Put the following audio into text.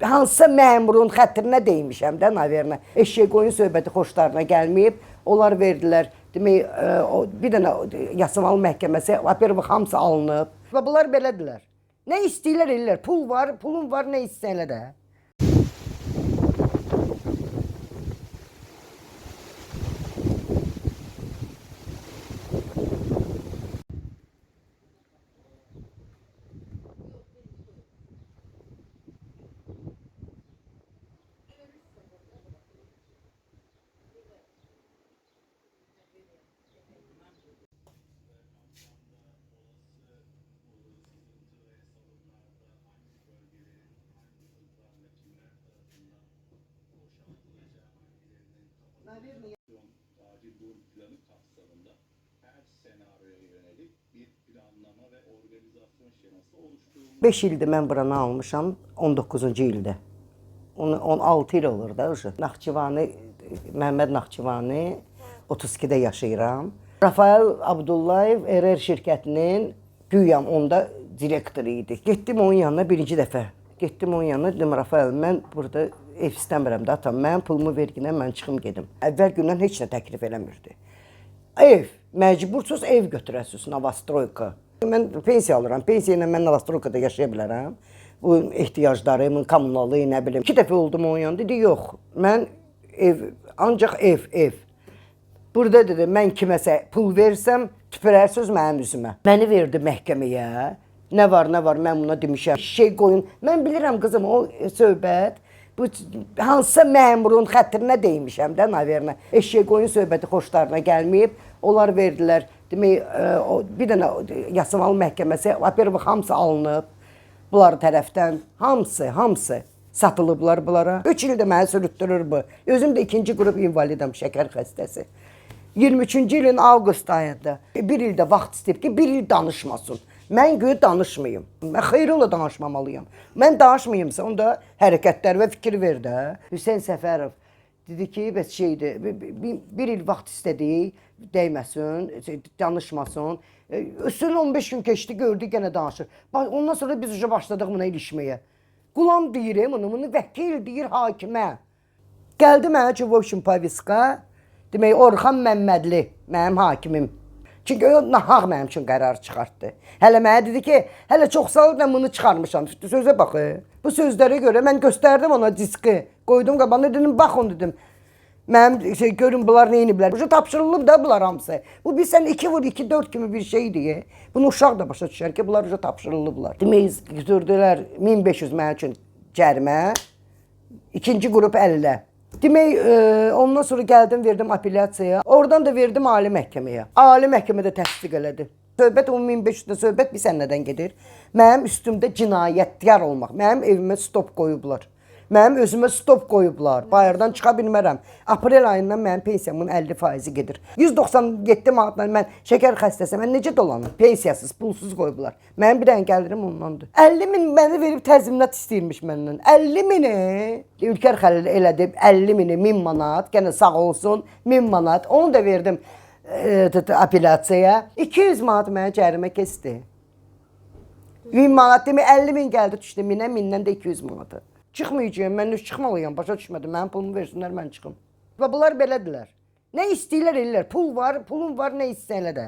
Hansısa məmurun xətrinə deymişəm də Naverinə. Eşək qoyun söhbəti xoşlarına gəlməyib. Onlar verdilər. Demək, bir dənə Yasamal məhkəməsi, apərvə hamısı alınıb. Və bunlar belədirlər. Nə istəyirlər ellər. Pul var, pulun var, nə istəyirlər də. 5 ildir mən buranı almışam, 19-cu ildə. 16 il olur da. Naxçıvani, Məhəmməd Naxçıvani, 32-də yaşayıram. Rafael Abdullayev RR şirkətinin güyam onda direktoru idi. Getdim onun yanına birinci dəfə. Getdim onun yanına, dedim Rafael, mən burada ev istəmirəm də atam. Mən pulumu verginə, mən çıxım gedim. Əvvəl gündən heç nə təklif eləmirdi. Ev, məcbursuz ev götürəsiniz, Novostroyka. Mən pensiya alıram. Pensiya ilə mən Novostroykada yaşaya bilərəm. Bu ehtiyaclarımın, kommunalı, nə bilim. 2 dəfə oldum onun yanında, dedi, yox, mən ev, ancaq ev. Burada dedi, mən kiməsə pul versəm, tüpürərsiniz mənim üzümə. Məni verdi məhkəməyə. Nə var, mən buna demişəm. Şey qoyun. Mən bilirəm qızım, o söhbət, bu hansısa məmurun xətrinə deymişəm də Naverinə. Eşək qoyun söhbəti xoşlarına gəlməyib. Onlar verdilər. Demək, bir dənə Yasamal məhkəməsi, apərvə hamısı alınıb. Bunlar tərəfdən hamısı satılıblar bunlara. 3 ildə məni sürütdürür bu. Özüm də 2-ci qrup invalidəm, şəkər xəstəsi. 23-cü ilin avqust ayında 1 ildə vaxt istəyib ki, 1 il danışmasın. Mən güya danışmayım. Mən xeyrola danışmamalıyam. Mən danışmayımsa, onda hərəkətlər və fikir ver də. Hüseyn Səfərov dedi ki, bəs şeydir, 1 il vaxt istədik, dəyməsin, danışmasın. Üstün 15 gün keçdi, gördük yenə danışır. Ondan sonra biz uca başladıq buna ilişməyə. Qulam deyir, bunu vəkil deyir hakimə. Gəldi mənə ki, Vovşin Paviska, demək, Orxan Məmmədli, mənim hakimim. Çünki o nahaq mənim üçün qərar çıxartdı. Hələ mənə dedi ki, hələ çox sağ ol, mən bunu çıxarmışam. Sözə baxı. Bu sözlərə görə mən göstərdim ona diski. Qoydum qabağına, dedim, baxın dedim. Mənim görün bunlar nə iniblər. Bu tapşırılıb da bunlar hamısı. Bu bilsən 2 vur 2 4 kimi bir şeydir. Bunu uşaq da başa düşər ki, bunlar tapşırılıblar. Demək, götürdülər 1500 mənim üçün cərimə. 2-ci qrup 50. Demək, ondan sonra gəldim, verdim apellyasiyaya. Oradan da verdim ali məhkəməyə. Ali məhkəmədə təsdiq elədi. Söhbət 1500-də söhbət bir sənədən gedir. Mənim üstümdə cinayətkar olmaq. Mənim evimə stop qoyublar. Mənim özümə stop qoyublar. Bayırdan çıxa bilmərəm. Aprel ayından mənim pensiyamın 50% gedir. 197 manatla mən şəkər xəstəsi, mən necə dolanım? Pensiyasız, pulsuz qoyublar. Mənim bir dənə gəlirim ondandır. 50 min məni verib təzminat istəyirmiş məndən. 50 mini Ülker Xəlil elədi. 50 mini 1000 manat. Gənə sağ olsun 1000 manat. Onu da verdim apellyasiyaya. 200 manat mənə cərimə kəsdi. 1000 manat demək 50 min gəldi düşdü 1000-ə, 1000-dən də 200 manatı. Çıxmayacağım, mən çıxmalıyam, başa düşmədim, mənim pulumu versinlər, mən çıxım. Və bunlar belədirlər. Nə istəyirlər ellər, pul var, pulun var, nə istəyirlər də.